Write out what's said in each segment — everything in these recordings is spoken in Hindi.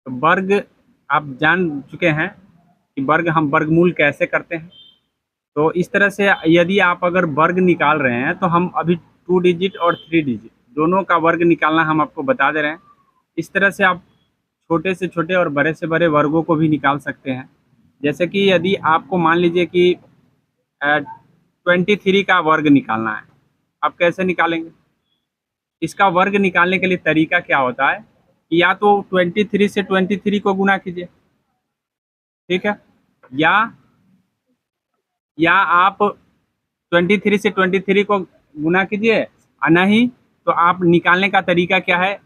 तो वर्ग आप जान चुके हैं कि वर्ग हम वर्गमूल कैसे करते हैं। तो इस तरह से यदि आप अगर वर्ग निकाल रहे हैं तो हम अभी 2 डिजिट और 3 डिजिट दोनों का वर्ग निकालना हम आपको बता दे रहे हैं। इस तरह से आप छोटे से छोटे और बड़े से बड़े वर्गों को भी निकाल सकते हैं। जैसे कि यदि आपको मान लीजिए कि 23 का वर्ग निकालना है, आप कैसे निकालेंगे? इसका वर्ग निकालने के लिए तरीका क्या होता है कि या तो 23 से 23 को गुना कीजिए, ठीक है, या आप 23 से 23 को गुना कीजिए, और नहीं तो आप निकालने का तरीका क्या है,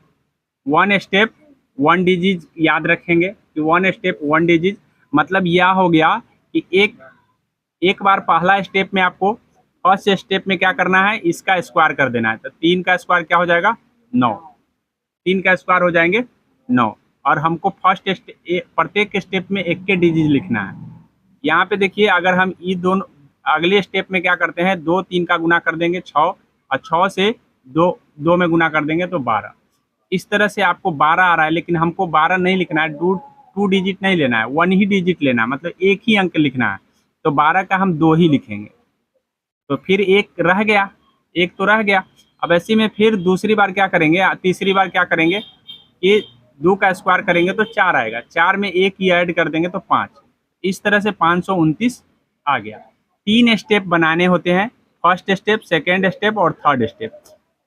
1 स्टेप 1 डिजिट याद रखेंगे कि 1 स्टेप 1 डिजिट मतलब यह हो गया कि एक बार पहला स्टेप में आपको फर्स्ट स्टेप में क्या करना है, इसका स्क्वायर कर देना है। तो 3 का स्क्वायर क्या हो जाएगा, 9। 3 का स्क्वायर हो जाएंगे 9, और हमको प्रत्येक स्टेप में एक के डिजिट लिखना है। यहाँ पे देखिए, अगर हम ये दोनों अगले स्टेप में क्या करते हैं, 2 3 का गुना कर देंगे 6, और 6 से 2 में गुना कर देंगे तो 12। इस तरह से आपको 12 आ रहा है, लेकिन हमको 12 नहीं लिखना है, 2 डिजिट नहीं लेना है, 1 ही डिजिट लेना है, मतलब एक ही अंक लिखना है। तो 12 का हम 2 ही लिखेंगे, तो फिर एक रह गया, एक तो रह गया। अब ऐसे में फिर दूसरी बार क्या करेंगे, तीसरी बार क्या करेंगे कि 2 का स्क्वायर करेंगे तो 4 आएगा, 4 में एक ही ऐड कर देंगे तो 5। इस तरह से 529 आ गया। 3 स्टेप बनाने होते हैं, फर्स्ट स्टेप, सेकेंड स्टेप और थर्ड स्टेप।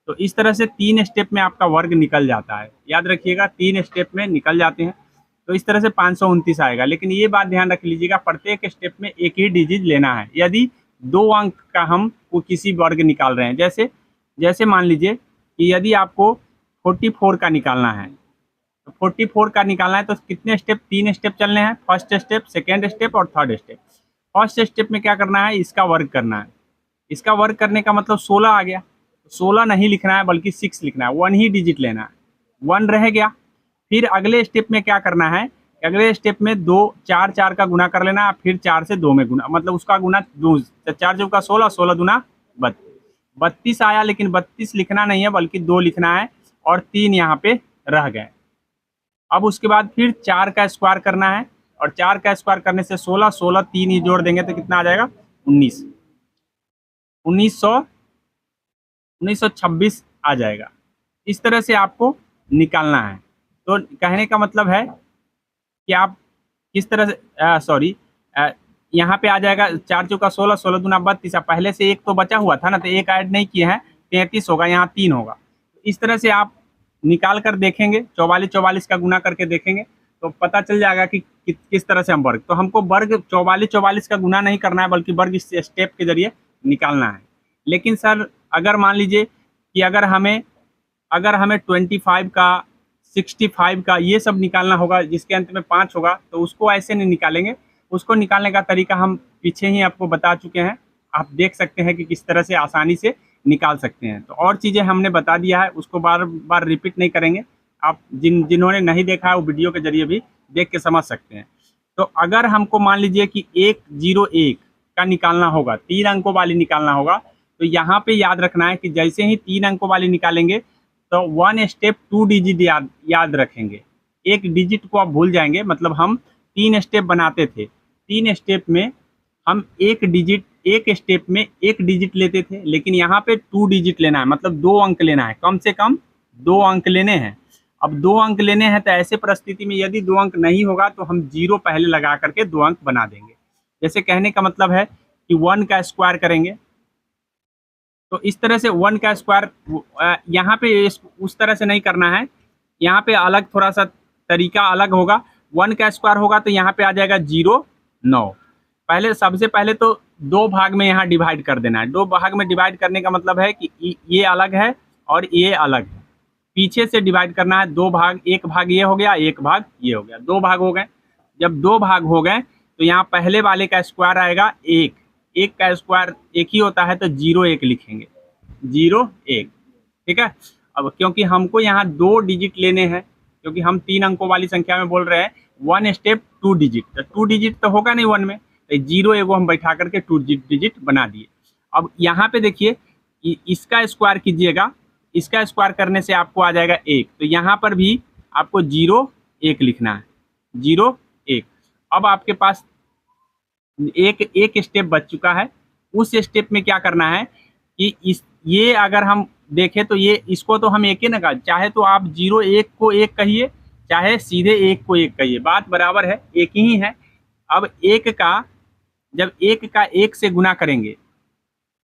तो इस तरह से 3 स्टेप में आपका वर्ग निकल जाता है, याद रखिएगा 3 स्टेप में निकल जाते हैं। तो इस तरह से 529 आएगा, लेकिन ये बात ध्यान रख लीजिएगा प्रत्येक स्टेप में एक ही डिजिट लेना है। यदि 2 अंक का हम वो किसी वर्ग निकाल रहे हैं, जैसे जैसे मान लीजिए कि यदि आपको 44 का निकालना है, तो 44 का निकालना है तो कितने स्टेप, 3 स्टेप चलने हैं, फर्स्ट स्टेप, सेकेंड स्टेप और थर्ड स्टेप। फर्स्ट स्टेप में क्या करना है, इसका वर्ग करना है। इसका वर्ग करने का मतलब 16 आ गया। 16 नहीं लिखना है बल्कि 6 लिखना है, 1 ही डिजिट लेना है, 1 रह गया। फिर अगले स्टेप में क्या करना है, अगले स्टेप में 2 4 4 का गुना कर लेना है, फिर 4 से 2 में गुना, मतलब उसका गुना 2, 4 चौका 16, 16 दूना 32। 32 आया, लेकिन 32 लिखना नहीं है बल्कि 2 लिखना है, और 3 यहाँ पे रह गए। अब उसके बाद फिर 4 का स्क्वायर करना है, और 4 का स्क्वायर करने से 16, 16 3 ही जोड़ देंगे तो कितना आ जाएगा, 19, 1926 आ जाएगा। इस तरह से आपको निकालना है। तो कहने का मतलब है कि आप किस तरह से सॉरी यहाँ पे आ जाएगा 4 चौका 16, 16 दूना 32, पहले से एक तो बचा हुआ था ना, तो एक ऐड नहीं किए हैं, 33 होगा, यहाँ 3 होगा। इस तरह से आप निकाल कर देखेंगे, 44 44 का गुना करके देखेंगे तो पता चल जाएगा कि किस तरह से हम वर्ग, तो हमको वर्ग 44 44 का गुना नहीं करना है बल्कि वर्ग इस स्टेप के जरिए निकालना है। लेकिन सर अगर मान लीजिए कि अगर हमें 25 का, 65 का ये सब निकालना होगा जिसके अंत में 5 होगा, तो उसको ऐसे नहीं निकालेंगे। उसको निकालने का तरीका हम पीछे ही आपको बता चुके हैं, आप देख सकते हैं कि किस तरह से आसानी से निकाल सकते हैं। तो और चीज़ें हमने बता दिया है, उसको बार बार रिपीट नहीं करेंगे। आप जिन्होंने नहीं देखा है वो वीडियो के जरिए भी देख के समझ सकते हैं। तो अगर हमको मान लीजिए कि 101 का निकालना होगा, 3 अंकों वाली निकालना होगा, तो यहाँ पे याद रखना है कि जैसे ही 3 अंकों वाली निकालेंगे तो 1 स्टेप 2 डिजिट याद रखेंगे। एक डिजिट को आप भूल जाएंगे, मतलब हम 3 स्टेप बनाते थे, 3 स्टेप में हम एक स्टेप में एक डिजिट लेते थे, लेकिन यहाँ पे 2 डिजिट लेना है, मतलब 2 अंक लेना है, कम से कम 2 अंक लेने हैं। अब 2 अंक लेने हैं तो ऐसे परिस्थिति में यदि 2 अंक नहीं होगा तो हम 0 पहले लगा करके 2 अंक बना देंगे। जैसे कहने का मतलब है कि 1 का स्क्वायर करेंगे, तो इस तरह से 1 का स्क्वायर यहाँ पे उस तरह से नहीं करना है, यहाँ पे अलग थोड़ा सा तरीका अलग होगा। 1 का स्क्वायर होगा तो यहाँ पे आ जाएगा 0 9। पहले सबसे पहले तो 2 भाग में यहाँ डिवाइड कर देना है। 2 भाग में डिवाइड करने का मतलब है कि ये अलग है और ये अलग है, पीछे से डिवाइड करना है। 2 भाग, एक भाग ये हो गया, एक भाग ये हो गया, 2 भाग हो गए। जब 2 भाग हो गए तो यहाँ पहले वाले का स्क्वायर आएगा 1, 1 का स्क्वायर 1 ही होता है तो 0 1 लिखेंगे, 0 1, ठीक है। अब क्योंकि हमको यहाँ 2 डिजिट लेने हैं, क्योंकि हम 3 अंकों वाली संख्या में बोल रहे हैं, 1 स्टेप 2 डिजिट, तो 2 डिजिट तो होगा नहीं 1 में, तो 0 एगो हम बैठा करके 2 डिजिट बना दिए। अब यहाँ पे देखिए इसका स्क्वायर कीजिएगा, इसका स्क्वायर करने से आपको आ जाएगा 1, तो यहाँ पर भी आपको 0 1 लिखना है, 0 1। अब आपके पास एक स्टेप बच चुका है। उस स्टेप में क्या करना है कि ये अगर हम देखें तो ये इसको तो हम एक ही ना, चाहे तो आप 0 1 को 1 कहिए, चाहे सीधे 1 को 1 कहिए, बात बराबर है, एक ही है। अब जब 1 का 1 से गुना करेंगे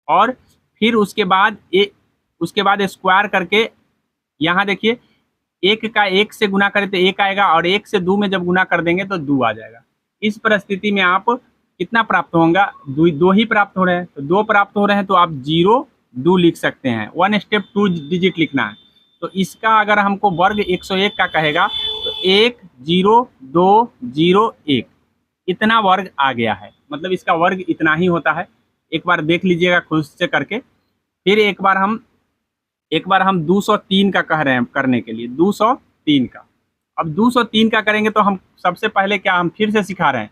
और फिर उसके बाद स्क्वायर करके, यहाँ देखिए 1 का 1 से गुना करें तो 1 आएगा, और 1 से 2 में जब गुना कर देंगे तो 2 आ जाएगा। इस परिस्थिति में आप कितना प्राप्त होगा, 2 ही प्राप्त हो रहे हैं, तो 2 प्राप्त हो रहे हैं तो आप 0 2 लिख सकते हैं। 1 स्टेप 2 डिजिट लिखना है। तो इसका अगर हमको वर्ग 101 का कहेगा तो 1 0 2 0 1 इतना वर्ग आ गया है, मतलब इसका वर्ग इतना ही होता है। एक बार देख लीजिएगा खुद से करके। फिर एक बार हम 203 का कह रहे हैं करने के लिए, 203 का। अब 203 का करेंगे तो हम सबसे पहले क्या, हम फिर से सिखा रहे हैं,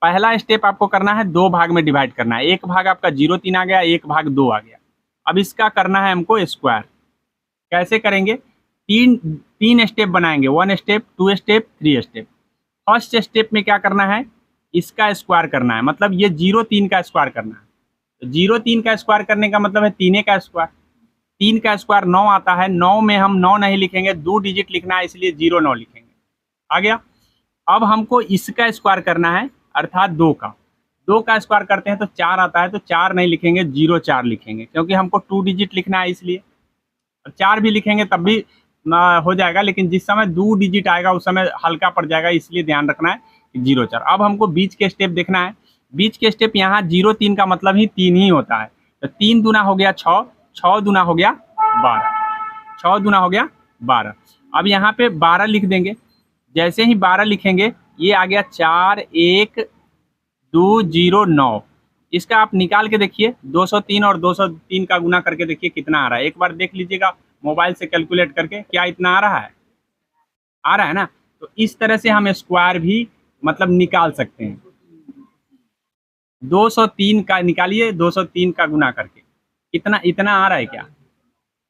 पहला स्टेप आपको करना है 2 भाग में डिवाइड करना है। एक भाग आपका 0 3 आ गया, एक भाग 2 आ गया। अब इसका करना है हमको स्क्वायर। कैसे करेंगे, तीन स्टेप बनाएंगे, 1 step 2 step 3 step. First step में क्या करना है, इसका स्क्वायर करना है, मतलब ये 0 3 का स्क्वायर करना है। तो 0 3 का स्क्वायर करने का मतलब है 3 का स्क्वायर। 3 का स्क्वायर 9 आता है, 9 में हम 9 नहीं लिखेंगे, 2 डिजिट लिखना है, इसलिए 0 9 लिखेंगे। आ गया। अब हमको इसका स्क्वायर करना है, अर्थात 2 का स्क्वायर करते हैं तो 4 आता है, तो 4 नहीं लिखेंगे, 0 4 लिखेंगे, क्योंकि हमको 2 डिजिट लिखना है इसलिए। 4 भी लिखेंगे तब भी हो जाएगा, लेकिन जिस समय 2 डिजिट आएगा उस समय हल्का पड़ जाएगा, इसलिए ध्यान रखना है 0 4। अब हमको बीच के स्टेप देखना है। बीच के स्टेप यहाँ 0 3 का मतलब ही 3 ही होता है, तो 3 दूना हो गया 6, 6 दूना हो गया 12, 6 दूना हो गया 12। अब यहाँ पे 12 लिख देंगे। जैसे ही 12 लिखेंगे ये आ गया 4 1 2 0 9। इसका आप निकाल के देखिए, 203 और 203 का गुना करके देखिए कितना आ रहा है। एक बार देख लीजिएगा मोबाइल से कैलकुलेट करके, क्या इतना आ रहा है ना। तो इस तरह से हम स्क्वायर भी मतलब निकाल सकते हैं। 203 का निकालिए, 203 का गुना करके इतना आ रहा है, क्या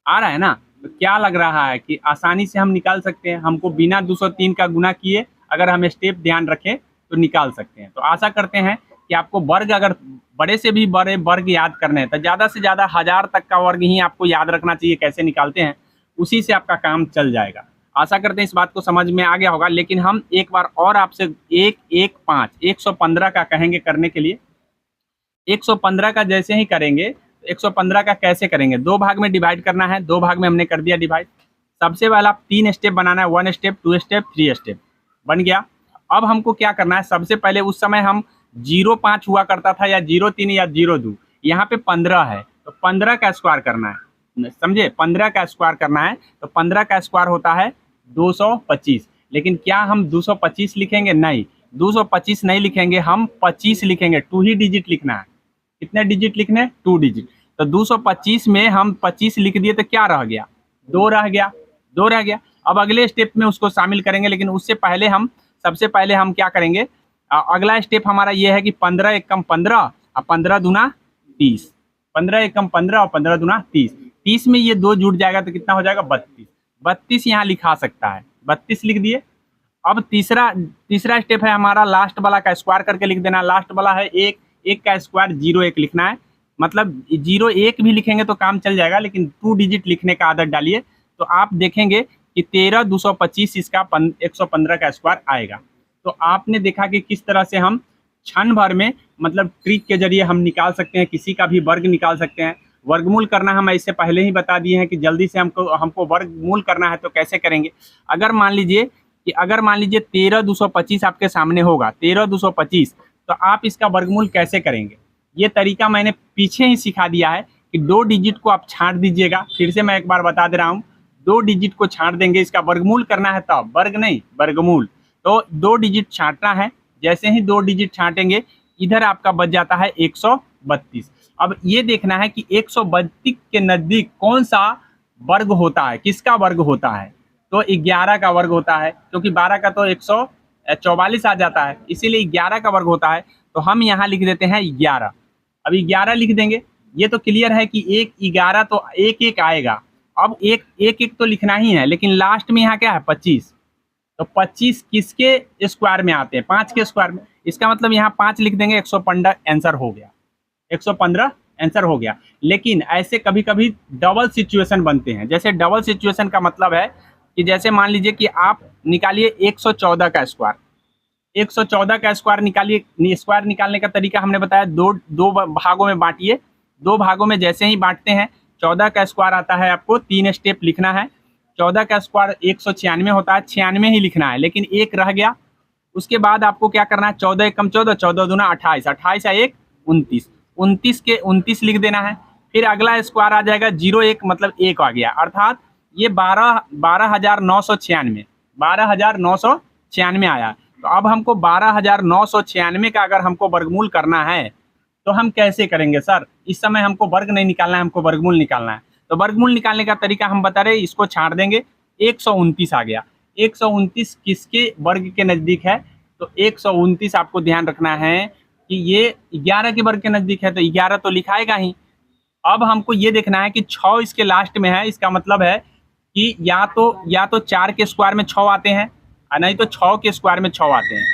आ रहा है ना। तो क्या लग रहा है कि आसानी से हम निकाल सकते हैं। हमको बिना 203 का गुना किए अगर हम स्टेप ध्यान रखें तो निकाल सकते हैं। तो आशा करते हैं कि आपको वर्ग, अगर बड़े से भी बड़े वर्ग याद करने हैं तो ज़्यादा से ज़्यादा 1000 तक का वर्ग ही आपको याद रखना चाहिए, कैसे निकालते हैं, उसी से आपका काम चल जाएगा। आशा करते हैं इस बात को समझ में आ गया होगा। लेकिन हम एक बार और आपसे 115 का कहेंगे करने के लिए। 115 का जैसे ही करेंगे, 115 का कैसे करेंगे, 2 भाग में डिवाइड करना है। 2 भाग में हमने कर दिया डिवाइड। सबसे पहला 3 स्टेप बनाना है, 1 स्टेप 2 स्टेप 3 स्टेप बन गया। अब हमको क्या करना है, सबसे पहले उस समय हम 0 5 हुआ करता था, या 0 3 या 0 2, यहाँ पे 15 है तो 15 का स्क्वायर करना है, समझे। 15 का स्क्वायर करना है तो 15 का स्क्वायर होता है 225। लेकिन क्या हम 225 लिखेंगे, नहीं, 225 नहीं लिखेंगे, हम 25 लिखेंगे। 2 ही डिजिट लिखना है। कितने डिजिट लिखने, 2 डिजिट। तो 225 में हम 25 लिख दिए तो क्या रह गया, 2 रह गया। अब अगले स्टेप में उसको शामिल करेंगे, लेकिन उससे पहले सबसे पहले हम क्या करेंगे, अगला स्टेप हमारा ये है कि 15 एकम 15 और 15 दूना 30। 15 एकम 15 और 15 दूना 30। 30 में ये 2 जुड़ जाएगा तो कितना हो जाएगा, 32। 32 यहाँ लिखा सकता है, 32 लिख दिए। अब तीसरा स्टेप है हमारा, लास्ट वाला का स्क्वायर करके लिख देना। लास्ट वाला है 1 का स्क्वायर 0 1 लिखना है, मतलब 0 1 भी लिखेंगे तो काम चल जाएगा, लेकिन 2 डिजिट लिखने का आदत डालिए तो आप देखेंगे कि 13 225 इसका 115 का स्क्वायर आएगा। तो आपने देखा कि किस तरह से हम क्षण भर में, मतलब ट्रिक के जरिए हम निकाल सकते हैं, किसी का भी वर्ग निकाल सकते हैं। वर्गमूल करना हम इससे पहले ही बता दिए हैं कि जल्दी से हमको वर्गमूल करना है तो कैसे करेंगे। अगर मान लीजिए 13 225 आपके सामने होगा, 13 225, तो आप इसका वर्गमूल कैसे करेंगे, ये तरीका मैंने पीछे ही सिखा दिया है कि 2 डिजिट को आप छांट दीजिएगा। फिर से मैं एक बार बता दे रहा हूँ, 2 डिजिट को छांट देंगे, इसका वर्गमूल करना है तब, वर्ग नहीं वर्गमूल। तो 2 डिजिट छांटना है। जैसे ही 2 डिजिट छांटेंगे इधर आपका बच जाता है 132। अब ये देखना है कि 132 के नज़दीक कौन सा वर्ग होता है, किसका वर्ग होता है। तो 11 का वर्ग होता है, क्योंकि 12 का तो 144 आ जाता है, इसीलिए 11 का वर्ग होता है। तो हम यहाँ लिख देते हैं 11। अब 11 लिख देंगे। ये तो क्लियर है कि 11 तो 1 1 आएगा। अब 1 1 1 तो लिखना ही है, लेकिन लास्ट में यहाँ क्या है 25। तो 25 किसके स्क्वायर में आते हैं? 5 के स्क्वायर में। इसका मतलब यहाँ 5 लिख देंगे, 115 आंसर हो गया, 115 आंसर हो गया। लेकिन ऐसे कभी कभी डबल सिचुएशन बनते हैं। जैसे डबल सिचुएशन का मतलब है कि जैसे मान लीजिए कि आप निकालिए 114 का स्क्वायर, 114 का स्क्वायर निकालिए। स्क्वायर निकालने का तरीका हमने बताया, दो भागों में बांटिए। दो भागों में जैसे ही बांटते हैं, 14 का स्क्वायर आता है, आपको 3 स्टेप लिखना है। 14 का स्क्वायर 196 होता है, 96 ही लिखना है, लेकिन एक रह गया। उसके बाद आपको क्या करना है? 14 एकम 14, 14 दूना 28, 28 या 1 29, 29 के 29 लिख देना है। फिर अगला स्क्वायर आ जाएगा 01, मतलब 1 आ गया, अर्थात ये 12,996, 12,996 आया। तो अब हमको 12,996 का अगर हमको वर्गमूल करना है तो हम कैसे करेंगे सर? इस समय हमको वर्ग नहीं निकालना है, हमको वर्गमूल निकालना है। तो वर्गमूल निकालने का तरीका हम बता रहे, इसको छाड़ देंगे। 129 आ गया। 129 किसके वर्ग के नजदीक है? तो 129 आपको ध्यान रखना है कि ये 11 के वर्ग के नजदीक है, तो 11 तो लिखाएगा ही। अब हमको ये देखना है कि 6 इसके लास्ट में है, इसका मतलब है कि या तो 4 के स्क्वायर में 6 आते हैं, और नहीं तो 6 के स्क्वायर में 6 आते हैं।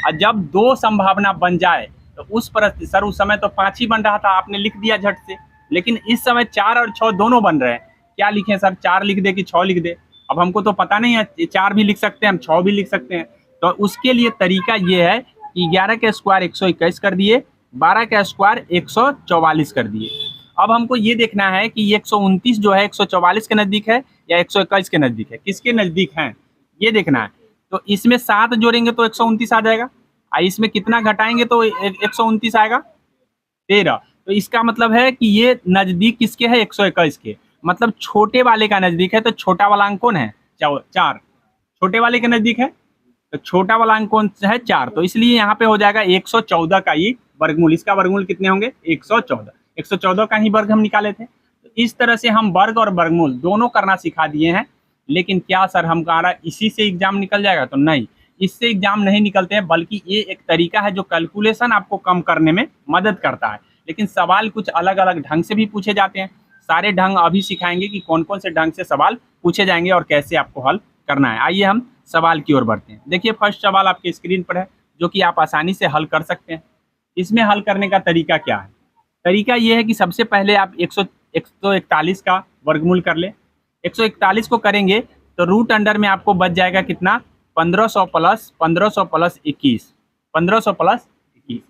और जब दो संभावना बन जाए तो उस समय तो 5 ही बन रहा था, आपने लिख दिया झट से। लेकिन इस समय 4 और 6 दोनों बन रहे हैं। क्या लिखें सर? 4 लिख दे कि 6 लिख दे? अब हमको तो पता नहीं है, 4 भी लिख सकते हैं हम, 6 भी लिख सकते हैं। तो उसके लिए तरीका ये है कि 11 का स्क्वायर 121 कर दिए, 12 का स्क्वायर 144 कर दिए। अब हमको ये देखना है कि 129 जो है 144 के नजदीक है या 121 के नजदीक है, किसके नजदीक है ये देखना है। तो इसमें 7 जोड़ेंगे तो 129 आ जाएगा, और इसमें कितना घटाएंगे तो 129 आएगा, 13। तो इसका मतलब है कि ये नजदीक किसके है? 121 के। मतलब छोटे वाले का नजदीक है, तो छोटा वाला अंक कौन है? 4। छोटे वाले के नजदीक है, तो छोटा वाला अंक कौन है? 4। तो इसलिए यहाँ पे हो जाएगा 114 का ही वर्गमूल। इसका वर्गमूल कितने होंगे? 114। 114 का ही वर्ग हम निकाले थे। तो इस तरह से हम वर्ग और वर्गमूल दोनों करना सिखा दिए हैं। लेकिन क्या सर हमारा इसी से एग्जाम निकल जाएगा? तो नहीं, इससे एग्जाम नहीं निकलते हैं, बल्कि ये एक तरीका है जो कैलकुलेशन आपको कम करने में मदद करता है। लेकिन सवाल कुछ अलग अलग ढंग से भी पूछे जाते हैं। सारे ढंग अभी सिखाएंगे कि कौन कौन से ढंग से सवाल पूछे जाएंगे और कैसे आपको हल करना है। आइए हम सवाल की ओर बढ़ते हैं। देखिए फर्स्ट सवाल आपके स्क्रीन पर है, जो कि आप आसानी से हल कर सकते हैं। इसमें हल करने का तरीका क्या है? तरीका ये है कि सबसे पहले आप 141 का वर्गमूल कर ले। 141 को करेंगे तो रूट अंडर में आपको बच जाएगा कितना? 1500 प्लस 21, 1500 प्लस 21।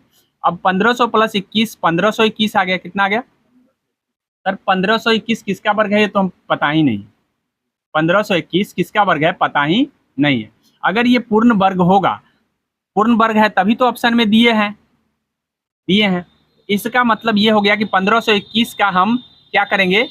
अब 1500 प्लस 21, 1521 आ गया। कितना आ गया सर? 1521 किसका वर्ग है? ये तो हम पता ही नहीं। 1521 किसका वर्ग है? पता ही नहीं है। अगर ये पूर्ण वर्ग होगा, पूर्ण वर्ग है तभी तो ऑप्शन में दिए हैं। इसका मतलब ये हो गया कि 1521 का हम क्या करेंगे?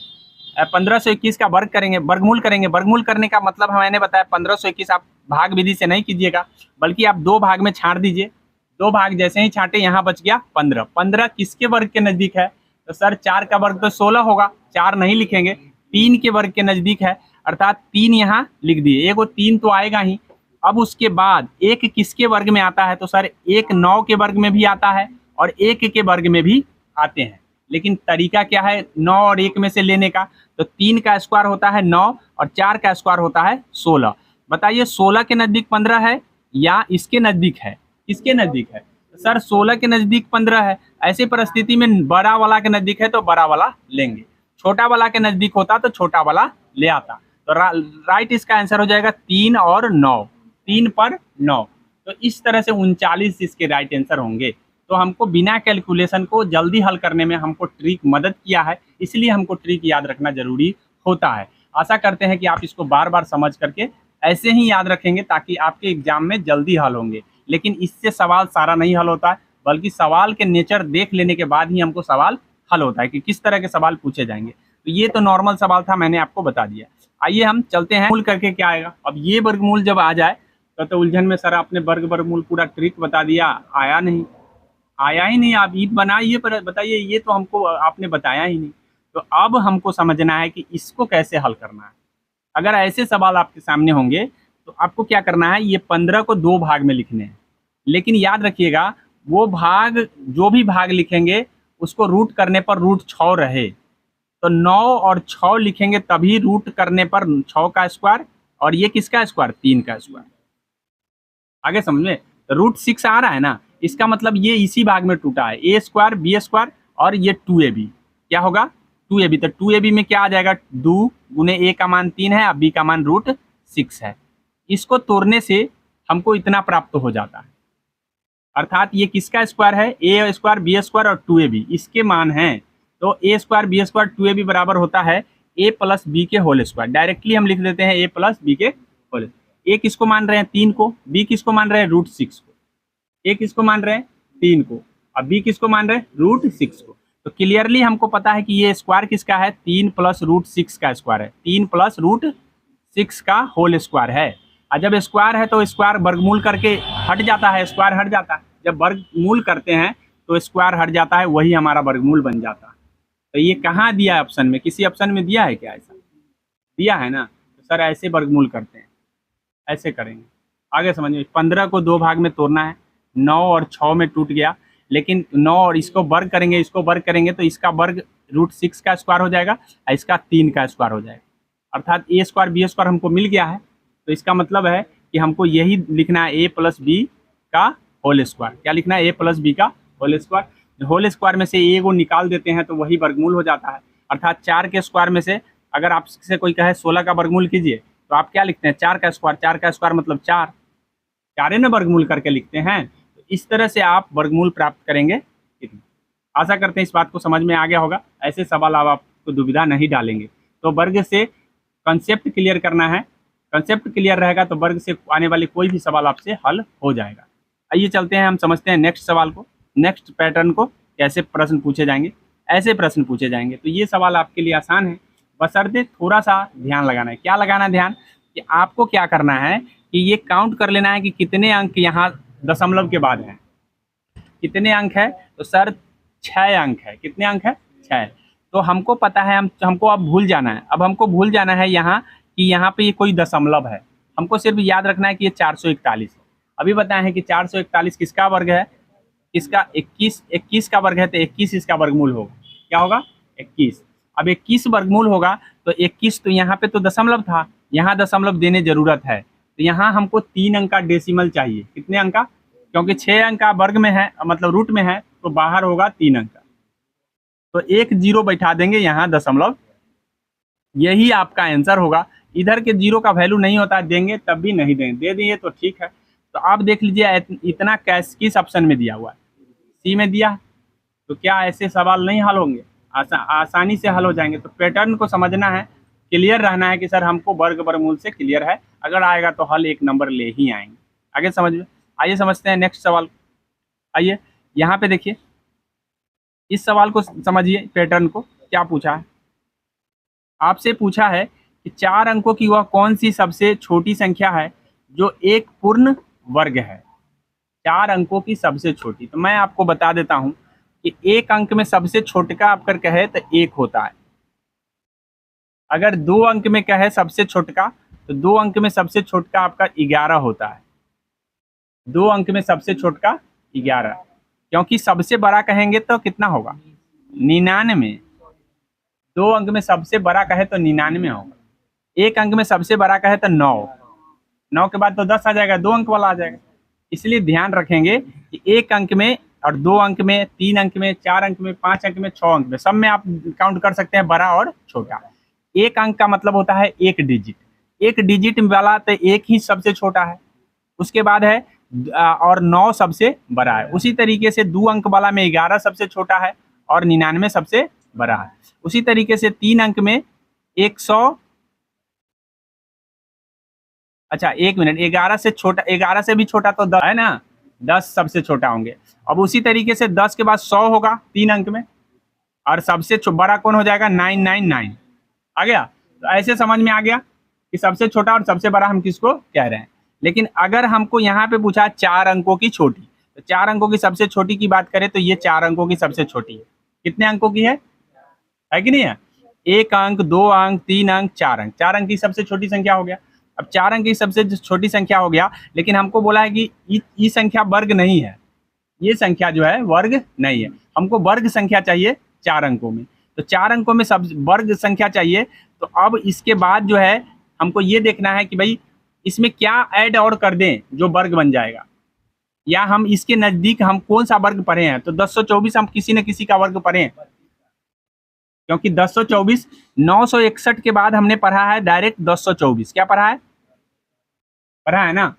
1521 का वर्ग करेंगे, वर्गमूल करेंगे। वर्गमूल करने का मतलब मैंने बताया 1521 आप भाग विधि से नहीं कीजिएगा, बल्कि आप 2 भाग में छांट दीजिए। 2 भाग जैसे ही छांटे, यहाँ बच गया 15। 15 किसके वर्ग के नजदीक है? तो सर 4 का वर्ग तो 16 होगा, 4 नहीं लिखेंगे। 3 के वर्ग के नजदीक है, अर्थात 3 यहाँ लिख दिए। एगो 3 तो आएगा ही। अब उसके बाद 1 किसके वर्ग में आता है? तो सर 1 9 के वर्ग में भी आता है और 1 के वर्ग में भी आते हैं। लेकिन तरीका क्या है 9 और 1 में से लेने का? तो 3 का स्क्वायर होता है 9 और 4 का स्क्वायर होता है 16। बताइए 16 के नजदीक 15 है या इसके नजदीक है? किसके नजदीक है? सर 16 के नजदीक 15 है। ऐसी परिस्थिति में बड़ा वाला के नजदीक है तो बड़ा वाला लेंगे, छोटा वाला के नजदीक होता तो छोटा वाला ले आता। तो राइट इसका आंसर हो जाएगा 3 और 9, 3 पर 9। तो इस तरह से 39 इसके राइट आंसर होंगे। तो हमको बिना कैलकुलेशन को जल्दी हल करने में हमको ट्रिक मदद किया है, इसलिए हमको ट्रिक याद रखना जरूरी होता है। आशा करते हैं कि आप इसको बार बार समझ करके ऐसे ही याद रखेंगे, ताकि आपके एग्जाम में जल्दी हल होंगे। लेकिन इससे सवाल सारा नहीं हल होता है, बल्कि सवाल के नेचर देख लेने के बाद ही हमको सवाल हल होता है कि किस तरह के सवाल पूछे जाएंगे। तो ये तो नॉर्मल सवाल था, मैंने आपको बता दिया। आइए हम चलते हैं मूल करके क्या आएगा। अब ये वर्गमूल जब आ जाए तो उलझन में सर आपने वर्गमूल पूरा ट्रिक बता दिया, आया ही नहीं। आप ईद बनाइए पर बताइए, ये तो हमको आपने बताया ही नहीं। तो अब हमको समझना है कि इसको कैसे हल करना है। अगर ऐसे सवाल आपके सामने होंगे तो आपको क्या करना है, ये 15 को 2 भाग में लिखने हैं। लेकिन याद रखिएगा वो भाग, जो भी भाग लिखेंगे उसको रूट करने पर रूट 6 रहे। तो 9 और 6 लिखेंगे तभी रूट करने पर 6 का स्क्वायर, और ये किसका स्क्वायर? 3 का स्क्वायर। आगे समझ में, √6 आ रहा है ना, इसका मतलब ये इसी भाग में टूटा है, a स्क्वायर b स्क्वायर और ये 2ab, क्या होगा 2ab। तो 2ab में क्या आ जाएगा, 2 गुने a का मान 3 है और b का मान √6 है। इसको तोड़ने से हमको इतना प्राप्त हो जाता है, अर्थात ये किसका स्क्वायर है, a स्क्वायर b स्क्वायर और 2ab इसके मान हैं। तो a square b square 2ab बराबर होता है a प्लस b के होल स्क्वायर। डायरेक्टली हम लिख देते हैं a प्लस b के होल। a किसको मान रहे हैं 3 को, b किसको मान रहे हैं √6 को, a किसको मान रहे हैं 3 को और b किसको मान रहे हैं √6 को। तो क्लियरली हमको पता है कि ये स्क्वायर किसका है, 3 प्लस √6 का स्क्वायर है, 3 प्लस √6 का होल स्क्वायर है। और जब स्क्वायर है तो स्क्वायर वर्गमूल करके हट जाता है, स्क्वायर हट जाता है, जब वर्गमूल करते हैं तो स्क्वायर हट जाता है, वही हमारा वर्गमूल बन जाता है। तो ये कहाँ दिया है ऑप्शन में, किसी ऑप्शन में दिया है क्या, ऐसा दिया है ना, तो सर ऐसे वर्गमूल करते हैं, ऐसे करेंगे। आगे समझिए, 15 को 2 भाग में तोड़ना है, 9 और 6 में टूट गया, लेकिन 9 और इसको वर्ग करेंगे, इसको वर्ग करेंगे तो इसका वर्ग √6 का स्क्वायर हो जाएगा और इसका 3 का स्क्वायर हो जाएगा, अर्थात a स्क्वायर b स्क्वायर हमको मिल गया है। तो इसका मतलब है कि हमको यही लिखना है a प्लस b का होल स्क्वायर। क्या लिखना है, a प्लस b का होल स्क्वायर। होल स्क्वायर में से a को निकाल देते हैं तो वही वर्गमूल हो जाता है, अर्थात 4 के स्क्वायर में से अगर आपसे कोई कहे 16 का वर्गमूल कीजिए तो आप क्या लिखते हैं, 4 का स्क्वायर, 4 का स्क्वायर मतलब 4, 4 में वर्गमूल करके लिखते हैं। तो इस तरह से आप वर्गमूल प्राप्त करेंगे। आशा करते हैं इस बात को समझ में आ गया होगा, ऐसे सवाल अब आपको दुविधा नहीं डालेंगे। तो वर्ग से कंसेप्ट क्लियर करना है, कंसेप्ट क्लियर रहेगा तो वर्ग से आने वाले कोई भी सवाल आपसे हल हो जाएगा। आइए चलते हैं, हम समझते हैं नेक्स्ट सवाल को, नेक्स्ट पैटर्न को, कैसे प्रश्न पूछे जाएंगे, ऐसे प्रश्न पूछे जाएंगे। तो ये सवाल आपके लिए आसान है, बशर्ते थोड़ा सा ध्यान लगाना है। क्या लगाना है ध्यान, कि आपको क्या करना है कि ये काउंट कर लेना है कि कितने अंक यहाँ दशमलव के बाद हैं, कितने अंक है, तो सर 6 अंक है। कितने अंक है, 6। तो हमको पता है, हमको अब भूल जाना है, अब हमको भूल जाना है यहाँ कि यहाँ पे ये कोई दशमलव है, हमको सिर्फ याद रखना है कि ये 441 है। अभी बताए हैं कि 441 किसका वर्ग है, किसका 21 का वर्ग है, तो 21 इसका वर्गमूल होगा, क्या होगा 21। अब 21 वर्गमूल होगा तो 21, तो यहाँ पे तो दशमलव था, यहाँ दशमलव देने जरूरत है, तो यहाँ हमको 3 अंक का डेसिमल चाहिए। कितने अंक का, क्योंकि 6 अंक का वर्ग में है, मतलब रूट में है, तो बाहर होगा 3 अंक का, तो 1 0 बैठा देंगे यहाँ दशमलव, यही आपका आंसर होगा। इधर के 0 का वैल्यू नहीं होता, देंगे तब भी नहीं देंगे, दे दिए तो ठीक है। तो आप देख लीजिए इतना कैश किस ऑप्शन में दिया हुआ है, सी में दिया है, तो क्या ऐसे सवाल नहीं हल होंगे, आसानी से हल हो जाएंगे। तो पैटर्न को समझना है, क्लियर रहना है कि सर हमको वर्ग वर्गमूल से क्लियर है, अगर आएगा तो हल 1 नंबर ले ही आएंगे। आगे समझ में, आइए समझते हैं नेक्स्ट सवाल। आइए यहाँ पे देखिए, इस सवाल को समझिए, पैटर्न को क्या पूछा है, आपसे पूछा है कि 4 अंकों की वह कौन सी सबसे छोटी संख्या है जो एक पूर्ण वर्ग है। 4 अंकों की सबसे छोटी, तो मैं आपको बता देता हूं कि 1 अंक में सबसे छोटका आपकर कहे तो 1 होता है, अगर 2 अंक में कहे सबसे छोटका तो 2 अंक में सबसे छोटका आपका 11 होता है, 2 अंक में सबसे छोटका 11, क्योंकि सबसे बड़ा कहेंगे तो कितना होगा 99, 2 अंक में सबसे बड़ा कहे तो 99 होगा, 1 अंक में सबसे बड़ा कहे तो 9, 9 के बाद तो 10 आ जाएगा, 2 अंक वाला आ जाएगा। इसलिए ध्यान रखेंगे कि 1 अंक में और 2 अंक में, 3 अंक में, 4 अंक में, 5 अंक में, 6 अंक में, सब में आप काउंट कर सकते हैं बड़ा और छोटा। 1 अंक का मतलब होता है 1 डिजिट, 1 डिजिट वाला तो 1 ही सबसे छोटा है, उसके बाद है और 9 सबसे बड़ा है। उसी तरीके से 2 अंक वाला में 11 सबसे छोटा है और 99 सबसे बड़ा है। उसी तरीके से 3 अंक में 100, अच्छा 1 मिनट, 11 से छोटा, 11 से भी छोटा तो 10 है ना, 10 सबसे छोटा होंगे। अब उसी तरीके से 10 के बाद 100 होगा 3 अंक में, और सबसे बड़ा कौन हो जाएगा 999। आ गया, तो ऐसे समझ में आ गया कि सबसे छोटा और सबसे बड़ा हम किसको कह रहे हैं। लेकिन अगर हमको यहाँ पे पूछा 4 अंकों की छोटी, तो 4 अंकों की सबसे छोटी की बात करें तो ये 4 अंकों की सबसे छोटी है। कितने अंकों की है कि नहीं है, 1 अंक, 2 अंक, 3 अंक, 4 अंक, 4 अंक की सबसे छोटी संख्या हो गया। अब 4 अंक की सबसे छोटी संख्या हो गया, लेकिन हमको बोला है कि ये संख्या वर्ग नहीं है, ये संख्या जो है वर्ग नहीं है, हमको वर्ग संख्या चाहिए 4 अंकों में। तो 4 अंकों में सब वर्ग संख्या चाहिए, तो अब इसके बाद जो है हमको ये देखना है कि भाई इसमें क्या ऐड और कर दें जो वर्ग बन जाएगा, या हम इसके नजदीक हम कौन सा वर्ग पढ़े हैं, तो 1024 हम किसी न किसी का वर्ग पढ़े हैं, क्योंकि 1024 961 के बाद हमने पढ़ा है डायरेक्ट 1024, क्या पढ़ा है ना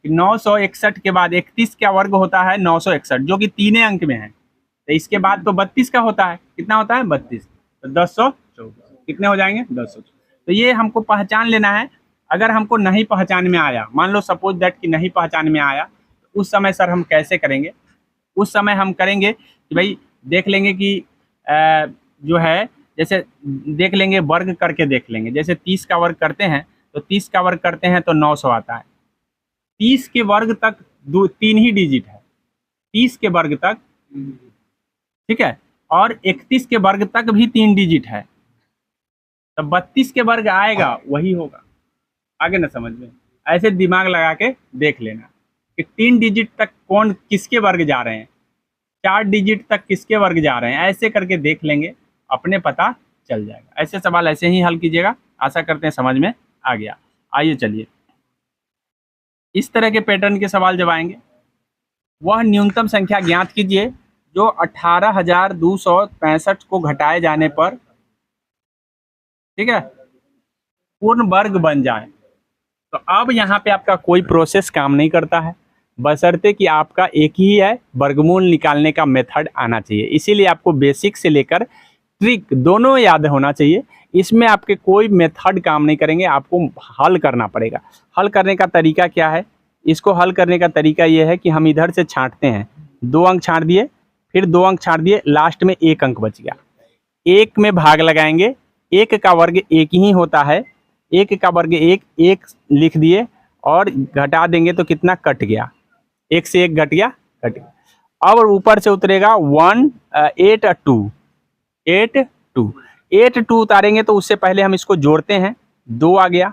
कि 961 के बाद 31 का वर्ग होता है 961, जो कि 3 अंक में है, तो इसके बाद तो 32 का होता है, कितना होता है 32, तो 1024 कितने हो जाएंगे 1024। तो ये हमको पहचान लेना है। अगर हमको नहीं पहचान में आया, मान लो सपोज दैट कि नहीं पहचान में आया, तो उस समय सर हम कैसे करेंगे, उस समय हम करेंगे कि भाई देख लेंगे कि जो है जैसे देख लेंगे वर्ग करके देख लेंगे, जैसे 30 का वर्ग करते हैं तो 30 का वर्ग करते हैं तो 900 आता है। 30 के वर्ग तक 3 ही डिजिट है, 30 के वर्ग तक, ठीक है, और 31 के वर्ग तक भी 3 डिजिट है, तो 32 के वर्ग आएगा वही होगा। आगे ना समझ में, ऐसे दिमाग लगा के देख लेना कि 3 डिजिट तक कौन किसके वर्ग जा रहे हैं, 4 डिजिट तक किसके वर्ग जा रहे हैं, ऐसे करके देख लेंगे, अपने पता चल जाएगा। ऐसे सवाल ऐसे ही हल कीजिएगा, आशा करते हैं समझ में आ गया। आइए चलिए, इस तरह के पैटर्न के सवाल जब आएंगे, वह न्यूनतम संख्या ज्ञात कीजिए जो 18,265 को घटाए जाने पर, ठीक है, पूर्ण वर्ग बन जाए। तो अब यहाँ पे आपका कोई प्रोसेस काम नहीं करता है, बशर्ते कि आपका एक ही है, वर्गमूल निकालने का मेथड आना चाहिए। इसीलिए आपको बेसिक से लेकर ट्रिक दोनों याद होना चाहिए। इसमें आपके कोई मेथड काम नहीं करेंगे, आपको हल करना पड़ेगा। हल करने का तरीका क्या है, इसको हल करने का तरीका ये है कि हम इधर से छांटते हैं, 2 अंक छांट दिए, फिर 2 अंक छांट दिए, लास्ट में 1 अंक बच गया, 1 में भाग लगाएंगे, 1 का वर्ग 1 ही होता है, 1 का वर्ग 1 लिख दिए और घटा देंगे तो कितना कट गया, 1 से 1 घट गया, अब ऊपर से उतरेगा 8 2 उतारेंगे तो उससे पहले हम इसको जोड़ते हैं, 2 आ गया,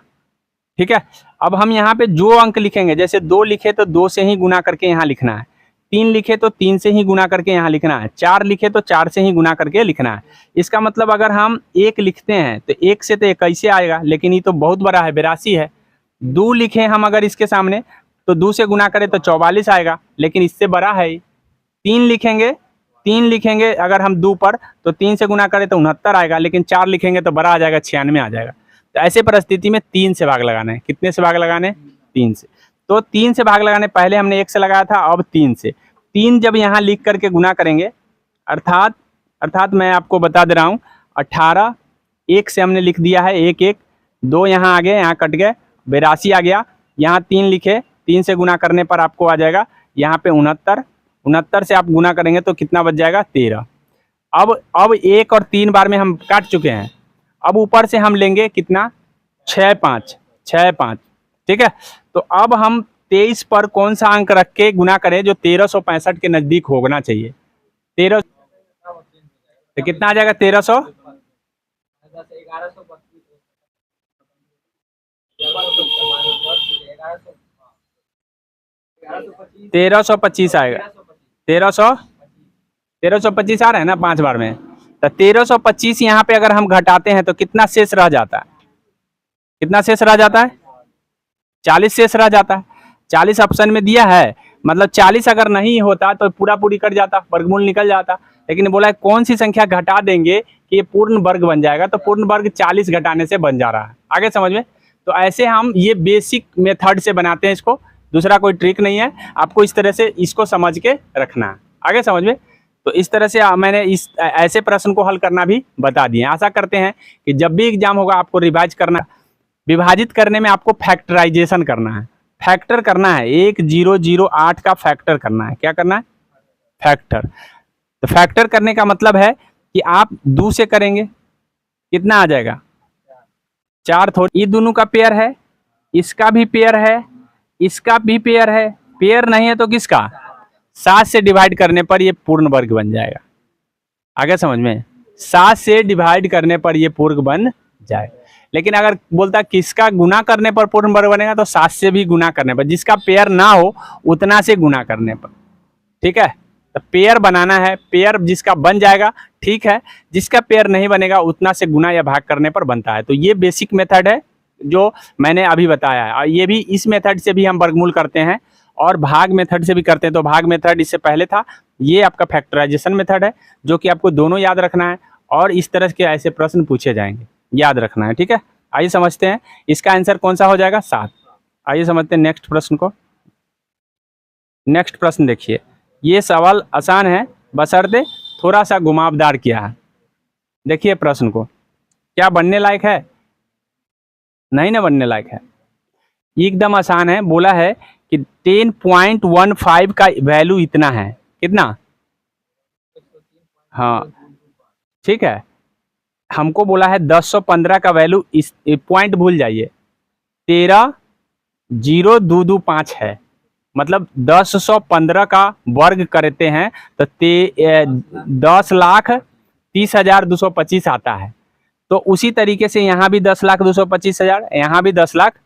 ठीक है। अब हम यहाँ पे जो अंक लिखेंगे, जैसे 2 लिखे तो 2 से ही गुना करके यहाँ लिखना है, 3 लिखे तो 3 से ही गुना करके यहाँ लिखना है, 4 लिखे तो 4 से ही गुना करके लिखना है। इसका मतलब अगर हम 1 लिखते हैं तो 1 से तो 21 आएगा, लेकिन ये तो बहुत बड़ा है, 82 है। 2 लिखे हम अगर इसके सामने तो 2 से गुना करें तो 44 आएगा, लेकिन इससे बड़ा है। 3 लिखेंगे अगर हम 2 पर तो 3 से गुना करें तो 69 आएगा, लेकिन 4 लिखेंगे तो बड़ा आ जाएगा, 96 आ जाएगा। तो ऐसे परिस्थिति में 3 से भाग लगाना है। कितने से भाग लगाने, 3 से। तो 3 से भाग लगाने, पहले हमने 1 से लगाया था, अब 3 से। 3 जब यहाँ लिख करके गुना करेंगे, अर्थात मैं आपको बता दे रहा हूँ, 18 1 से हमने लिख दिया है, 1 1 2 यहाँ आ गए, यहाँ कट गए, 82 आ गया। यहाँ 3 लिखे, 3 से गुना करने पर आपको आ जाएगा यहाँ पे 69 से आप गुना करेंगे तो कितना बच जाएगा, 13। अब 1 और 3 बार में हम काट चुके हैं, अब ऊपर से हम लेंगे कितना, 6 5, ठीक है। तो अब हम 23 पर कौन सा अंक रख के गुना करें जो 1365 के नजदीक होना चाहिए, 13, तो कितना आ जाएगा, 1300, 1325 आएगा, 1325 आ रहा है ना 5 बार में। तो 1325 यहाँ पे अगर हम घटाते हैं तो कितना शेष रह जाता है, कितना शेष रह जाता है, 40 शेष रह जाता है। 40 ऑप्शन में दिया है, मतलब 40 अगर नहीं होता तो पूरा पूरी कट जाता, वर्गमूल निकल जाता, लेकिन बोला है कौन सी संख्या घटा देंगे कि ये पूर्ण वर्ग बन जाएगा, तो पूर्ण वर्ग 40 घटाने से बन जा रहा है। आगे समझ में। तो ऐसे हम ये बेसिक मेथड से बनाते हैं इसको, दूसरा कोई ट्रिक नहीं है, आपको इस तरह से इसको समझ के रखना है। आगे समझ में। तो इस तरह से मैंने इस ऐसे प्रश्न को हल करना भी बता दिए। आशा करते हैं कि जब भी एग्जाम होगा आपको रिवाइज करना, विभाजित करने में आपको फैक्टराइजेशन करना है, फैक्टर करना है, 1008 का फैक्टर करना है। क्या करना है, फैक्टर। तो फैक्टर करने का मतलब है कि आप 2 से करेंगे, कितना आ जाएगा, 4 थोड़ी, ये दोनों का पेयर है, इसका भी पेयर है, इसका भी पेयर है, पेयर नहीं है तो किसका, 7 से डिवाइड करने पर ये पूर्ण वर्ग बन जाएगा। आगे समझ में, 7 से डिवाइड करने पर ये पूर्ण बन जाए। लेकिन अगर बोलता किसका गुना करने पर पूर्ण वर्ग बनेगा, तो 7 से भी गुना करने पर, जिसका पेयर ना हो उतना से गुना करने पर, ठीक है। तो पेयर बनाना है, पेयर जिसका बन जाएगा ठीक है, जिसका पेयर नहीं बनेगा उतना से गुना या भाग करने पर बनता है। तो ये बेसिक मेथड है, जो मैंने अभी बताया है। और ये भी इस मेथड से भी हम वर्गमूल करते हैं और भाग मेथड से भी करते हैं। तो भाग मेथड इससे पहले था, ये आपका फैक्टराइजेशन मेथड है जो कि आपको दोनों याद रखना है और इस तरह के ऐसे प्रश्न पूछे जाएंगे, याद रखना है। ठीक है, आइए समझते हैं इसका आंसर कौन सा हो जाएगा, 7। आइए समझते हैं नेक्स्ट प्रश्न को। नेक्स्ट प्रश्न देखिए, ये सवाल आसान है बशर्ते थोड़ा सा घुमावदार किया है। देखिए प्रश्न को, क्या बनने लायक है? नहीं ना बनने लायक है, एकदम आसान है। बोला है कि 10.15 का वैल्यू इतना है, कितना? हाँ ठीक है, हमको बोला है 1015 का वैल्यू, इस पॉइंट भूल जाइए, 13,025 है। मतलब 1015 का वर्ग करते हैं तो 10,30,225 आता है। तो उसी तरीके से यहाँ भी 10,225,000, यहाँ भी 10 लाख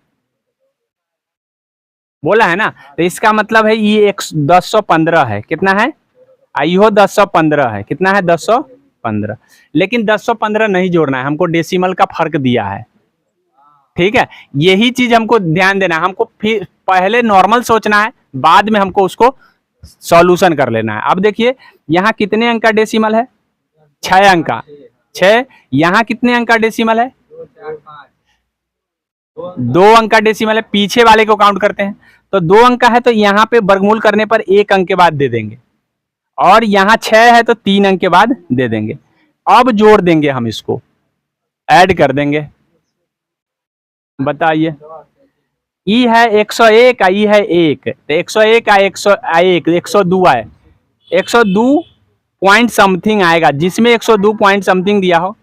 बोला है ना। तो इसका मतलब है ये 1015 है, कितना है? आइयो 1015 है, कितना है? 1015। लेकिन 1015 नहीं जोड़ना है, हमको डेसिमल का फर्क दिया है। ठीक है, यही चीज हमको ध्यान देना है। हमको फिर पहले नॉर्मल सोचना है, बाद में हमको उसको सॉल्यूशन कर लेना है। अब देखिए यहाँ कितने अंक का डेसिमल है? 6 अंक का, 6। यहाँ कितने अंक का डेसिमल है? 2 अंक का डेसिमल है। पीछे वाले को काउंट करते हैं तो 2 अंक का है, तो यहाँ पे वर्गमूल करने पर 1 अंक के बाद दे देंगे, और यहाँ 6 है तो 3 अंक के बाद दे देंगे। अब जोड़ देंगे, हम इसको ऐड कर देंगे। बताइए, ई है 101, ई है 1, तो 101 है, 101, 102 है, 102 पॉइंट समथिंग आएगा। जिसमें 102 पॉइंट समथिंग दिया हो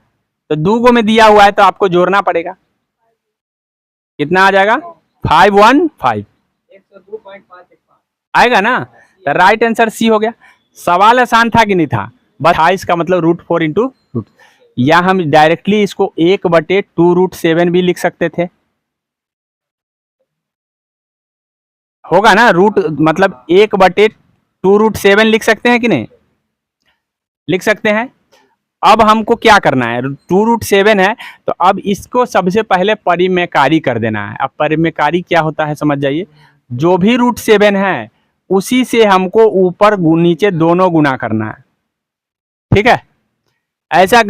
तो 2 को में दिया हुआ है तो आपको जोड़ना पड़ेगा। कितना आ जाएगा? 515 आएगा ना। तो राइट आंसर सी हो गया। सवाल आसान था कि नहीं था? बस था, इसका मतलब √4 इंटू रूट, या हम डायरेक्टली इसको 1/2√7 भी लिख सकते थे, होगा ना। रूट मतलब 1/2√7 लिख सकते हैं कि नहीं? लिख सकते हैं। अब हमको क्या करना है, 2√7 है तो अब इसको सबसे पहले परिमेयकारी कर देना है। अब परिमेयकारी क्या होता है समझ जाइए, जो भी √7 है उसी से हमको ऊपर नीचे दोनों गुना करना है। ठीक है, ऐसा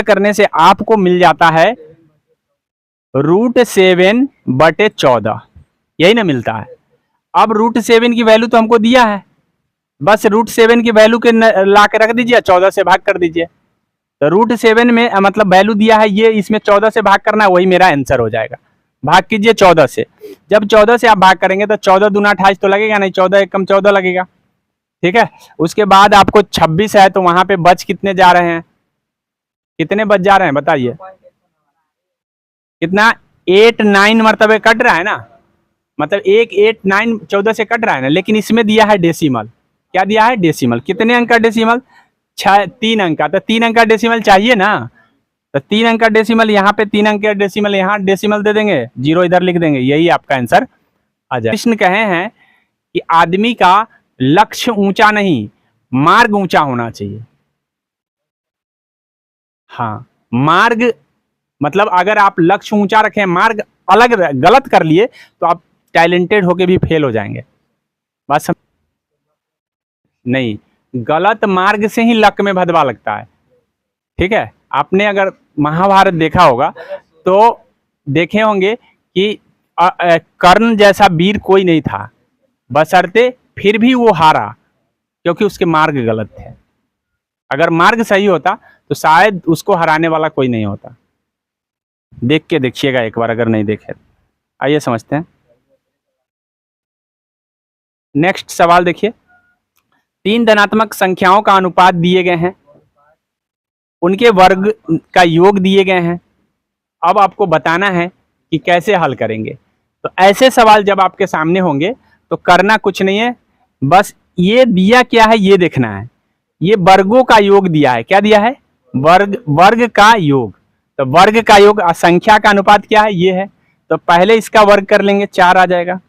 करने से आपको मिल जाता है √7/14, यही ना मिलता है। अब √7 की वैल्यू तो हमको दिया है, बस √7 की वैल्यू के ला के रख दीजिए, 14 से भाग कर दीजिए। तो √7 में मतलब वैल्यू दिया है ये, इसमें 14 से भाग करना है, वही मेरा आंसर हो जाएगा। भाग कीजिए 14 से। जब 14 से आप भाग करेंगे तो 14 दूना 28 तो लगेगा नहीं, 14 एकम 14 लगेगा। ठीक है, उसके बाद आपको 26 है तो वहां पे बच कितने जा रहे हैं? कितने बच जा रहे हैं बताइए? कितना? 8-9 मरतबे कट रहा है ना, मतलब 8-9 14 से कट रहा है ना। लेकिन इसमें दिया है डेसिमल, क्या दिया है? डेसिमल। कितने अंक का डेसिमल? 3 अंक का। तो 3 अंक का डेसिमल चाहिए ना, तो 3 अंक का डेसिमल यहाँ पे, 3 अंक का डेसिमल यहाँ डेसिमल दे देंगे, 0 इधर लिख देंगे, यही आपका आंसर आ जाए। कृष्ण कहे हैं कि आदमी का लक्ष्य ऊंचा नहीं, मार्ग ऊंचा होना चाहिए। हाँ, मार्ग मतलब अगर आप लक्ष्य ऊंचा रखें, मार्ग अलग गलत कर लिए तो आप टैलेंटेड होके भी फेल हो जाएंगे। बात समझ? नहीं, गलत मार्ग से ही लक में भदवा लगता है। ठीक है, आपने अगर महाभारत देखा होगा तो देखे होंगे कि कर्ण जैसा वीर कोई नहीं था, बशर्ते फिर भी वो हारा क्योंकि उसके मार्ग गलत थे। अगर मार्ग सही होता तो शायद उसको हराने वाला कोई नहीं होता। देख के देखिएगा एक बार, अगर नहीं देखे। आइए समझते हैं। नेक्स्ट सवाल देखिए, 3 धनात्मक संख्याओं का अनुपात दिए गए हैं, उनके वर्ग का योग दिए गए हैं। अब आपको बताना है कि कैसे हल करेंगे। तो ऐसे सवाल जब आपके सामने होंगे तो करना कुछ नहीं है, बस ये दिया क्या है ये देखना है। ये वर्गों का योग दिया है, क्या दिया है? वर्ग का योग। तो वर्ग का योग, संख्या का अनुपात क्या है? ये है। तो पहले इसका वर्ग कर लेंगे, 4 आ जाएगा।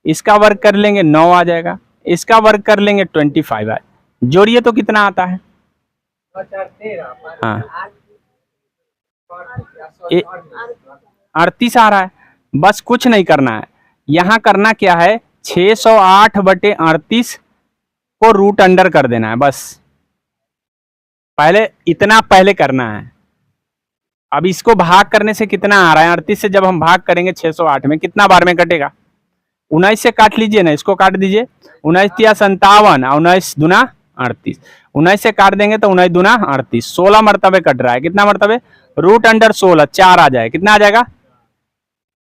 इसका वर्ग कर लेंगे, 9 आ जाएगा। इसका वर्ग कर लेंगे, 25 आए। जोड़िए तो कितना आता है? हाँ, 38 आ रहा है। बस कुछ नहीं करना है, यहाँ करना क्या है, 608/38 को रूट अंडर कर देना है बस। पहले इतना पहले करना है। अब इसको भाग करने से कितना आ रहा है, 38 से जब हम भाग करेंगे 608 में, कितना बार में कटेगा, 19 से काट लीजिए ना, इसको काट दीजिए, 19 तिया 57, 19 दूना 38, 19 से काट देंगे तो 19 दूना 38, 16 मरतबे कट रहा है। कितना मरतबे, रूट अंडर 16, 4 आ जाए, कितना आ जाएगा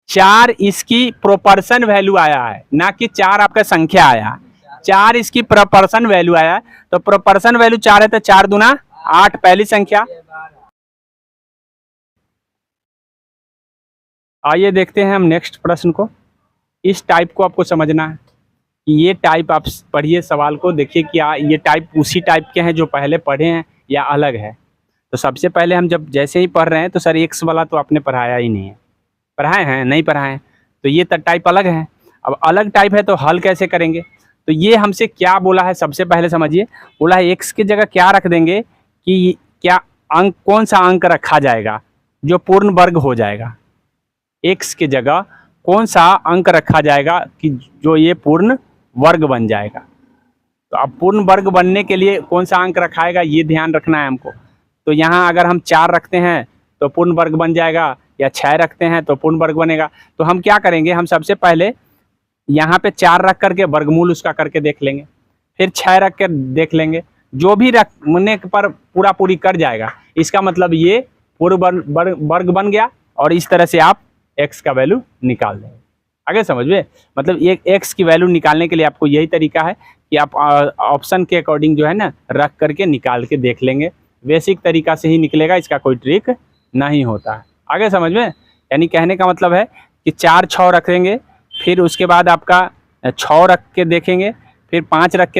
4। इसकी प्रोपर्शन वैल्यू आया है, ना कि 4 आपका संख्या आया है, 4 इसकी प्रोपर्शन वैल्यू आया है। तो प्रोपर्शन वैल्यू 4 है तो 4 दूना 8 पहली संख्या। आइए देखते हैं हम नेक्स्ट प्रश्न को। इस टाइप को आपको समझना है, ये टाइप आप पढ़िए सवाल को, देखिए क्या ये टाइप उसी टाइप के हैं जो पहले पढ़े हैं या अलग है। तो सबसे पहले हम जब जैसे ही पढ़ रहे हैं तो सर एक्स वाला तो आपने पढ़ाया ही नहीं है, पढ़ाए हैं नहीं पढ़ाए हैं, तो ये टाइप अलग है। अब अलग टाइप है तो हल कैसे करेंगे, तो ये हमसे क्या बोला है, सबसे पहले समझिए, बोला है एक्स की जगह क्या रख देंगे कि क्या अंक, कौन सा अंक रखा जाएगा जो पूर्ण वर्ग हो जाएगा, एक्स की जगह कौन सा अंक रखा जाएगा कि जो ये पूर्ण वर्ग बन जाएगा। तो अब पूर्ण वर्ग बनने के लिए कौन सा अंक रखाएगा ये ध्यान रखना है हमको। तो यहाँ अगर हम 4 रखते हैं तो पूर्ण वर्ग बन जाएगा, या 6 रखते हैं तो पूर्ण वर्ग बनेगा। तो हम क्या करेंगे, हम सबसे पहले यहाँ पे 4 रख करके वर्गमूल उसका करके देख लेंगे, फिर 6 रख कर देख लेंगे, जो भी रखने पर पूरा पूरी कर जाएगा, इसका मतलब ये पूर्ण वर्ग बन गया। और इस तरह से आप एक्स का वैल्यू निकाल देंगे। आगे समझ में, मतलब ये एक्स की वैल्यू निकालने के लिए आपको यही तरीका है कि आप ऑप्शन के अकॉर्डिंग जो है ना रख करके निकाल के देख लेंगे। बेसिक तरीका से ही निकलेगा, इसका कोई ट्रिक नहीं होता है। आगे समझ में, यानी कहने का मतलब है कि 4 6 रखेंगे, फिर उसके बाद आपका 6 रख के देखेंगे, फिर 5 रख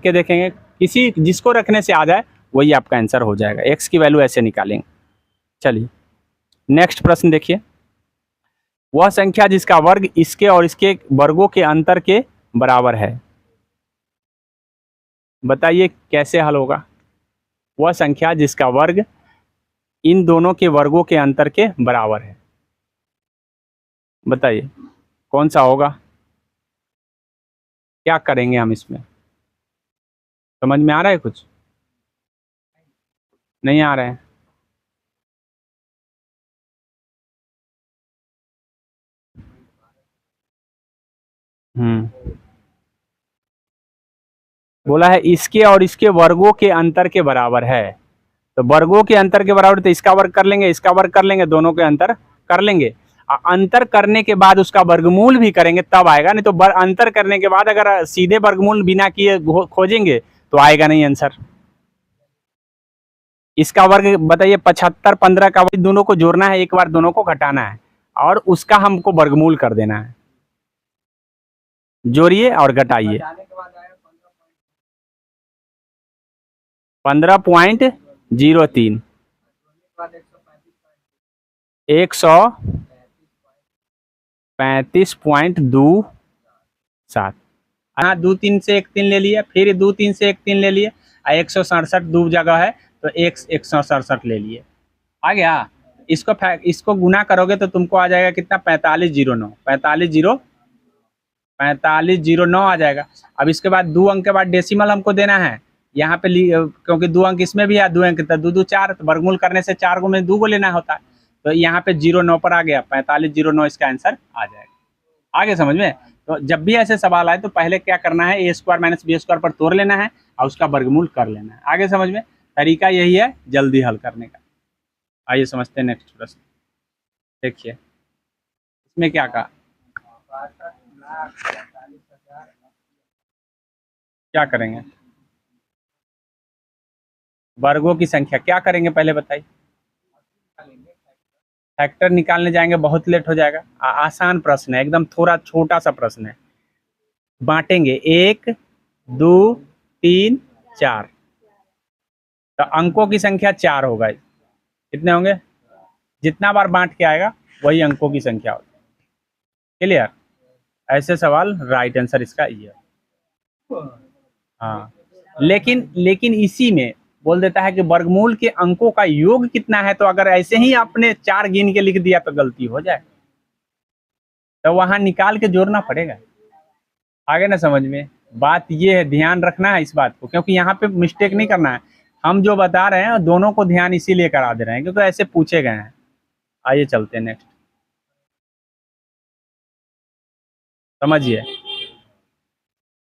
के देखेंगे, किसी जिसको रखने से आ जाए वही आपका आंसर हो जाएगा। एक्स की वैल्यू ऐसे निकालेंगे। चलिए नेक्स्ट प्रश्न देखिए, वह संख्या जिसका वर्ग इसके और इसके वर्गों के अंतर के बराबर है, बताइए कैसे हल होगा। वह संख्या जिसका वर्ग इन दोनों के वर्गों के अंतर के बराबर है, बताइए कौन सा होगा, क्या करेंगे हम इसमें, समझ में आ रहा है, कुछ नहीं आ रहा है। बोला है इसके और इसके वर्गों के अंतर के बराबर है, तो वर्गों के अंतर के बराबर तो इसका वर्ग कर लेंगे, इसका वर्ग कर लेंगे, दोनों के अंतर कर लेंगे। अंतर करने के बाद उसका वर्गमूल भी करेंगे तब आएगा, नहीं तो अंतर करने के बाद अगर सीधे वर्गमूल बिना किए खोजेंगे तो आएगा नहीं आंसर। इसका वर्ग बताइए 75 15 का वर्ग, दोनों को जोड़ना है, एक बार दोनों को घटाना है और उसका हमको वर्गमूल कर देना है। जोड़िए और घटाइए, 15.03 135.27। हाँ 2 3 से 1 3 ले लिए, फिर 2 3 से 1 3 ले लिए, 167 दो जगह है तो 167 ले लिए, आ गया। इसको गुना करोगे तो तुमको आ जाएगा कितना, 4509 आ जाएगा। अब इसके बाद 2 अंक के बाद डेसिमल हमको देना है यहाँ पे, क्योंकि 2 अंक इसमें भी है, 2 अंक तो 2 2 4, तो वर्गमूल करने से 4 में 2 को लेना होता है, तो यहाँ पे 09 पर आ गया, 4509 इसका आंसर आ जाएगा। आगे समझ में, तो जब भी ऐसे सवाल आए तो पहले क्या करना है, a² - b² पर तोड़ लेना है और उसका वर्गमूल कर लेना है। आगे समझ में, तरीका यही है जल्दी हल करने का। आइए समझते हैं नेक्स्ट प्रश्न। देखिए इसमें क्या कहा, क्या करेंगे, वर्गों की संख्या क्या करेंगे पहले बताइए। फैक्टर निकालने जाएंगे बहुत लेट हो जाएगा। आसान प्रश्न है एकदम, थोड़ा छोटा सा प्रश्न है। बांटेंगे 1 2 3 4, तो अंकों की संख्या 4 होगा, कितने होंगे, जितना बार बांट के आएगा वही अंकों की संख्या होगी। क्लियर, ऐसे सवाल राइट आंसर इसका ये है। हाँ लेकिन इसी में बोल देता है कि वर्गमूल के अंकों का योग कितना है, तो अगर ऐसे ही आपने 4 गिन के लिख दिया तो गलती हो जाए, तो वहां निकाल के जोड़ना पड़ेगा। आगे ना समझ में? बात ये है, ध्यान रखना है इस बात को, क्योंकि यहाँ पे मिस्टेक नहीं करना है। हम जो बता रहे हैं दोनों को ध्यान इसीलिए करा दे रहे हैं क्योंकि ऐसे पूछे गए हैं। आइए चलते हैं नेक्स्ट, समझिए।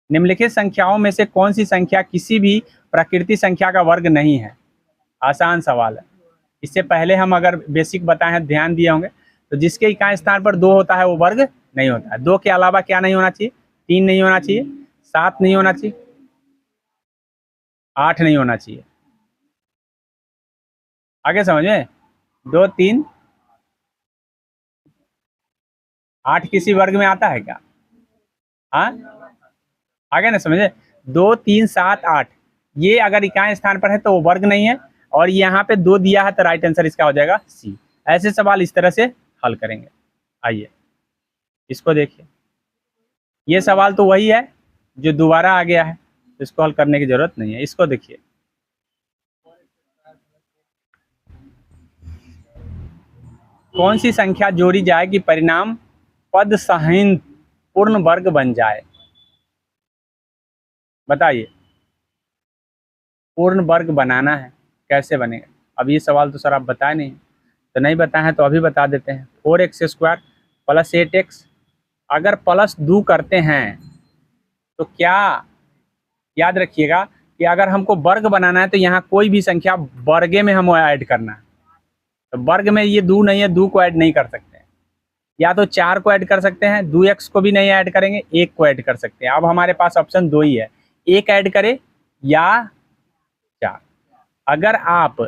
निम्नलिखित संख्याओं में से कौन सी संख्या किसी भी प्रकृति संख्या का वर्ग नहीं है? आसान सवाल है। इससे पहले हम अगर बेसिक बताए हैं, ध्यान दिए होंगे, तो जिसके इकाई स्थान पर 2 होता है वो वर्ग नहीं होता है। 2 के अलावा क्या नहीं होना चाहिए? 3 नहीं होना चाहिए, 7 नहीं होना चाहिए, 8 नहीं होना चाहिए। आगे समझ में? 2, 3, 8 किसी वर्ग में आता है क्या? हाँ, आगे ना समझे? 2, 3, 7, 8 ये अगर इकाई स्थान पर है तो वो वर्ग नहीं है, और यहाँ पे 2 दिया है तो राइट आंसर इसका हो जाएगा सी। ऐसे सवाल इस तरह से हल करेंगे। आइए इसको देखिए, ये सवाल तो वही है जो दोबारा आ गया है, तो इसको हल करने की जरूरत नहीं है। इसको देखिए, कौन सी संख्या जोड़ी जाए कि परिणाम पद सहित पूर्ण वर्ग बन जाए? बताइए, पूर्ण वर्ग बनाना है, कैसे बनेगा? अब ये सवाल तो सर आप बताए नहीं, तो नहीं बताए हैं तो अभी बता देते हैं। 4x² प्लस 8x, अगर प्लस 2 करते हैं तो क्या, याद रखिएगा कि अगर हमको वर्ग बनाना है तो यहाँ कोई भी संख्या वर्गे में हमें ऐड करना है। तो वर्ग में ये 2 नहीं है, 2 को ऐड नहीं कर सकते हैं। या तो 4 को ऐड कर सकते हैं, 2x को भी नहीं ऐड करेंगे, 1 को ऐड कर सकते हैं। अब हमारे पास ऑप्शन 2 ही है, 1 ऐड करे या 4। अगर आप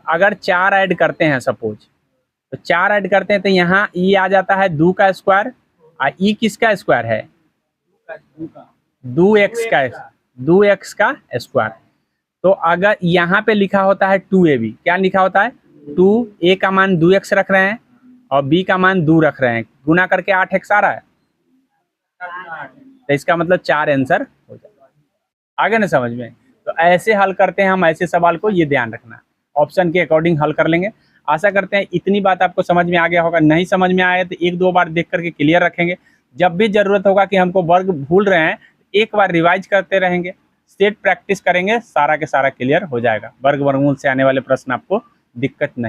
अगर 4 ऐड करते हैं सपोज, तो 4 ऐड करते हैं तो यहाँ ई आ जाता है 2 का स्क्वायर, और ई किसका स्क्वायर है? 2x का स्क्वायर। तो अगर यहाँ पे लिखा होता है 2ab, क्या लिखा होता है? 2a का मान 2x रख रहे हैं और b का मान 2 रख रहे हैं, गुना करके 8x आ रहा है, तो इसका मतलब 4 आंसर हो जाएगा। आगे ना समझ में? तो ऐसे हल करते हैं हम ऐसे सवाल को, ये ध्यान रखना, ऑप्शन के अकॉर्डिंग हल कर लेंगे। आशा करते हैं इतनी बात आपको समझ में आ गया होगा। नहीं समझ में आया तो 1-2 बार देख करके क्लियर रखेंगे। जब भी जरूरत होगा कि हमको वर्ग भूल रहे हैं, एक बार रिवाइज करते रहेंगे, सेट प्रैक्टिस करेंगे, सारा के सारा क्लियर हो जाएगा। वर्ग वर्गमूल से आने वाले प्रश्न आपको दिक्कत नहीं